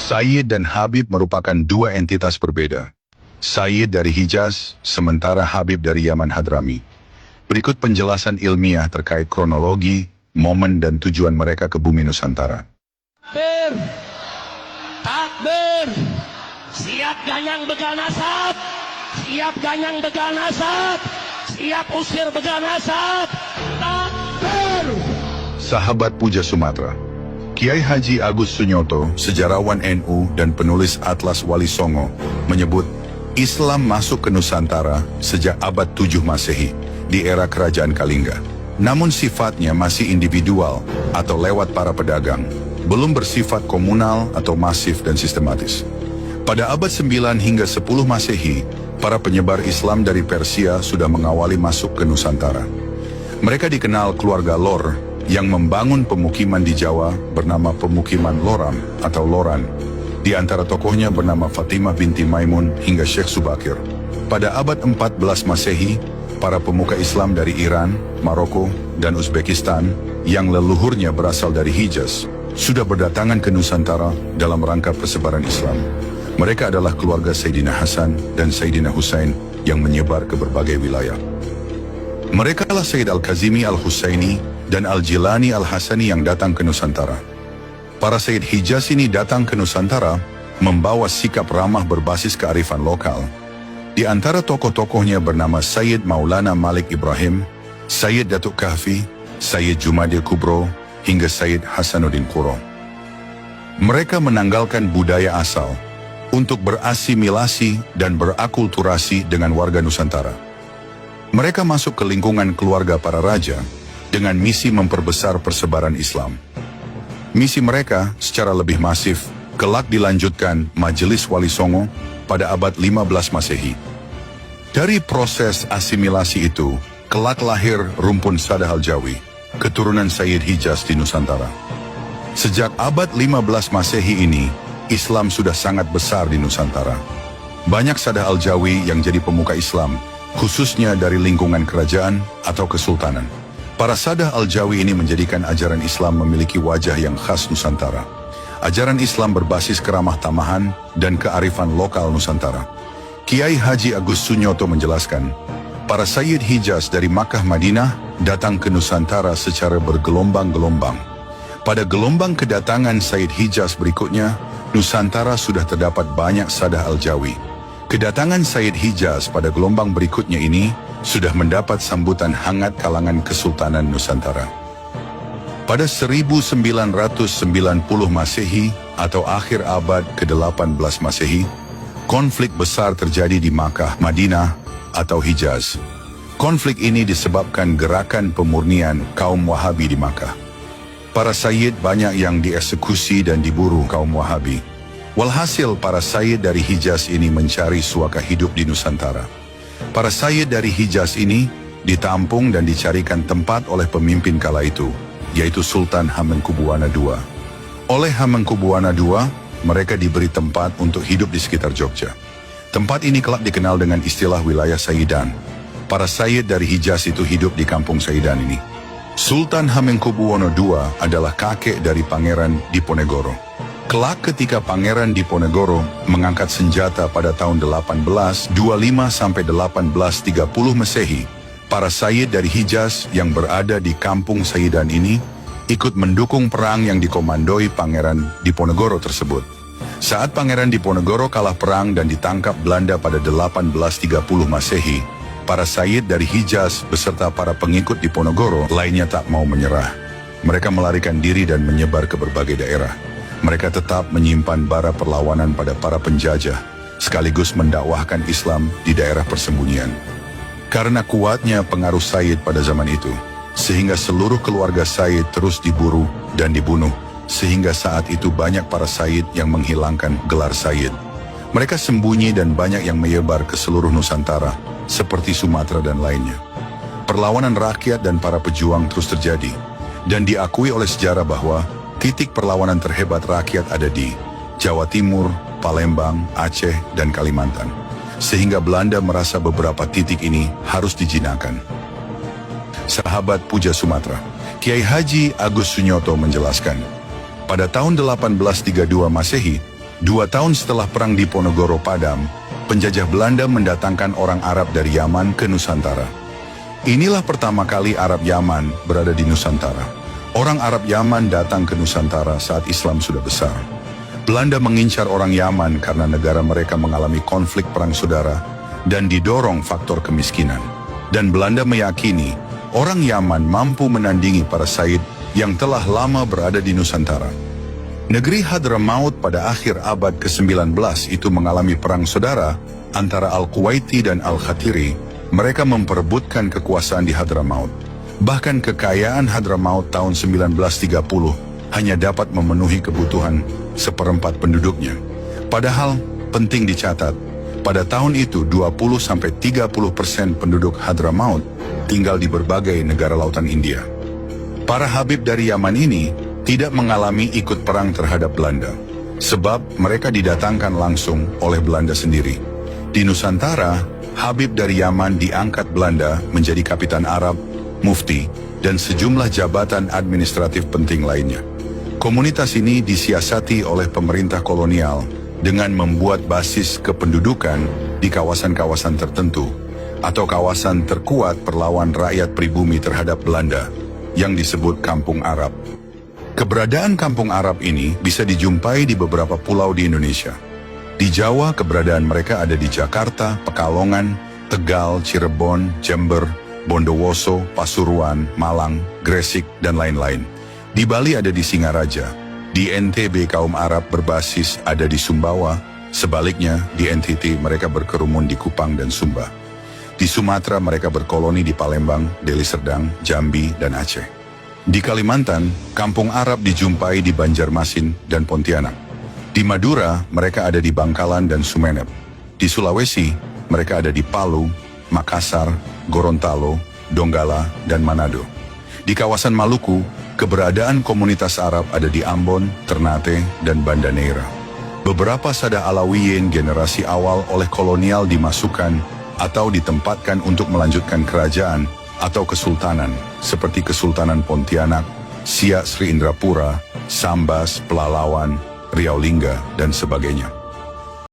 Sayyid dan Habib merupakan dua entitas berbeda. Sayyid dari Hijaz, sementara Habib dari Yaman Hadrami. Berikut penjelasan ilmiah terkait kronologi, momen dan tujuan mereka ke bumi Nusantara. Takbir! Takbir! Siap ganyang begal nasab! Siap ganyang begal nasab! Siap usir begal nasab! Takbir! Sahabat Puja Sumatera. Kiai Haji Agus Sunyoto, sejarawan NU dan penulis Atlas Wali Songo, menyebut Islam masuk ke Nusantara sejak abad 7 Masehi di era Kerajaan Kalingga. Namun sifatnya masih individual atau lewat para pedagang, belum bersifat komunal atau masif dan sistematis. Pada abad 9 hingga 10 Masehi, para penyebar Islam dari Persia sudah mengawali masuk ke Nusantara. Mereka dikenal keluarga Lor yang membangun pemukiman di Jawa bernama Pemukiman Loram atau Loran. Di antara tokohnya bernama Fatimah binti Maimun hingga Syekh Subakir. Pada abad 14 Masehi, para pemuka Islam dari Iran, Maroko, dan Uzbekistan yang leluhurnya berasal dari Hijaz sudah berdatangan ke Nusantara dalam rangka persebaran Islam. Mereka adalah keluarga Sayyidina Hasan dan Sayyidina Husain yang menyebar ke berbagai wilayah. Mereka adalah Sayyid Al-Kazimi Al-Husaini dan Al-Jilani Al-Hasani yang datang ke Nusantara. Para Sayyid Hijaz ini datang ke Nusantara membawa sikap ramah berbasis kearifan lokal. Di antara tokoh-tokohnya bernama Sayyid Maulana Malik Ibrahim, Sayyid Datuk Kahfi, Sayyid Jumadil Kubro, hingga Sayyid Hasanuddin Quro. Mereka menanggalkan budaya asal untuk berasimilasi dan berakulturasi dengan warga Nusantara. Mereka masuk ke lingkungan keluarga para raja dengan misi memperbesar persebaran Islam. Misi mereka secara lebih masif kelak dilanjutkan Majelis Wali Songo pada abad 15 Masehi. Dari proses asimilasi itu, kelak lahir rumpun Sadah Al-Jawi, keturunan Sayyid Hijaz di Nusantara. Sejak abad 15 Masehi ini, Islam sudah sangat besar di Nusantara. Banyak Sadah Al-Jawi yang jadi pemuka Islam, khususnya dari lingkungan kerajaan atau kesultanan. Para Sadah Al-Jawi ini menjadikan ajaran Islam memiliki wajah yang khas Nusantara. Ajaran Islam berbasis keramah tamahan dan kearifan lokal Nusantara. Kiai Haji Agus Sunyoto menjelaskan, para Sayyid Hijaz dari Makkah Madinah datang ke Nusantara secara bergelombang-gelombang. Pada gelombang kedatangan Sayyid Hijaz berikutnya, Nusantara sudah terdapat banyak Sadah Al-Jawi. Kedatangan Sayyid Hijaz pada gelombang berikutnya ini sudah mendapat sambutan hangat kalangan Kesultanan Nusantara. Pada 1990 Masehi atau akhir abad ke-18 Masehi, konflik besar terjadi di Makkah, Madinah atau Hijaz. Konflik ini disebabkan gerakan pemurnian kaum Wahabi di Makkah. Para Sayyid banyak yang dieksekusi dan diburu kaum Wahabi. Walhasil para Sayyid dari Hijaz ini mencari suaka hidup di Nusantara. Para Sayyid dari Hijaz ini ditampung dan dicarikan tempat oleh pemimpin kala itu, yaitu Sultan Hamengkubuwana II. Oleh Hamengkubuwana II, mereka diberi tempat untuk hidup di sekitar Jogja. Tempat ini kelak dikenal dengan istilah wilayah Sayyidan. Para Sayyid dari Hijaz itu hidup di kampung Sayyidan ini. Sultan Hamengkubuwana II adalah kakek dari Pangeran Diponegoro. Kelak ketika Pangeran Diponegoro mengangkat senjata pada tahun 1825 sampai 1830 Masehi, para Sayyid dari Hijaz yang berada di kampung Sayyidan ini ikut mendukung perang yang dikomandoi Pangeran Diponegoro tersebut. Saat Pangeran Diponegoro kalah perang dan ditangkap Belanda pada 1830 Masehi, para Sayyid dari Hijaz beserta para pengikut Diponegoro lainnya tak mau menyerah. Mereka melarikan diri dan menyebar ke berbagai daerah. Mereka tetap menyimpan bara perlawanan pada para penjajah, sekaligus mendakwahkan Islam di daerah persembunyian. Karena kuatnya pengaruh Sayyid pada zaman itu, sehingga seluruh keluarga Sayyid terus diburu dan dibunuh, sehingga saat itu banyak para Sayyid yang menghilangkan gelar Sayyid. Mereka sembunyi dan banyak yang menyebar ke seluruh Nusantara, seperti Sumatera dan lainnya. Perlawanan rakyat dan para pejuang terus terjadi, dan diakui oleh sejarah bahwa titik perlawanan terhebat rakyat ada di Jawa Timur, Palembang, Aceh, dan Kalimantan. Sehingga Belanda merasa beberapa titik ini harus dijinakan. Sahabat Puja Sumatera, Kiai Haji Agus Sunyoto menjelaskan, pada tahun 1832 Masehi, 2 tahun setelah Perang Diponegoro padam, penjajah Belanda mendatangkan orang Arab dari Yaman ke Nusantara. Inilah pertama kali Arab Yaman berada di Nusantara. Orang Arab Yaman datang ke Nusantara saat Islam sudah besar. Belanda mengincar orang Yaman karena negara mereka mengalami konflik perang saudara dan didorong faktor kemiskinan. Dan Belanda meyakini orang Yaman mampu menandingi para Said yang telah lama berada di Nusantara. Negeri Hadramaut pada akhir abad ke-19 itu mengalami perang saudara antara Al-Kuwaiti dan Al-Khatiri. Mereka memperebutkan kekuasaan di Hadramaut. Bahkan kekayaan Hadramaut tahun 1930 hanya dapat memenuhi kebutuhan seperempat penduduknya. Padahal penting dicatat, pada tahun itu 20-30% penduduk Hadramaut tinggal di berbagai negara lautan India. Para Habib dari Yaman ini tidak mengalami ikut perang terhadap Belanda, sebab mereka didatangkan langsung oleh Belanda sendiri. Di Nusantara, Habib dari Yaman diangkat Belanda menjadi kapitan Arab, mufti, dan sejumlah jabatan administratif penting lainnya. Komunitas ini disiasati oleh pemerintah kolonial dengan membuat basis kependudukan di kawasan-kawasan tertentu atau kawasan terkuat perlawan rakyat pribumi terhadap Belanda yang disebut Kampung Arab. Keberadaan Kampung Arab ini bisa dijumpai di beberapa pulau di Indonesia. Di Jawa, keberadaan mereka ada di Jakarta, Pekalongan, Tegal, Cirebon, Jember, Bondowoso, Pasuruan, Malang, Gresik, dan lain-lain. Di Bali ada di Singaraja. Di NTB kaum Arab berbasis ada di Sumbawa. Sebaliknya, di NTT mereka berkerumun di Kupang dan Sumba. Di Sumatera mereka berkoloni di Palembang, Deli Serdang, Jambi, dan Aceh. Di Kalimantan, Kampung Arab dijumpai di Banjarmasin dan Pontianak. Di Madura, mereka ada di Bangkalan dan Sumeneb. Di Sulawesi, mereka ada di Palu, Makassar, Gorontalo, Donggala, dan Manado. Di kawasan Maluku, keberadaan komunitas Arab ada di Ambon, Ternate, dan Banda Neira. Beberapa Sada Alawiyin generasi awal oleh kolonial dimasukkan atau ditempatkan untuk melanjutkan kerajaan atau kesultanan, seperti Kesultanan Pontianak, Siak Sri Indrapura, Sambas, Pelalawan, Riau Lingga, dan sebagainya.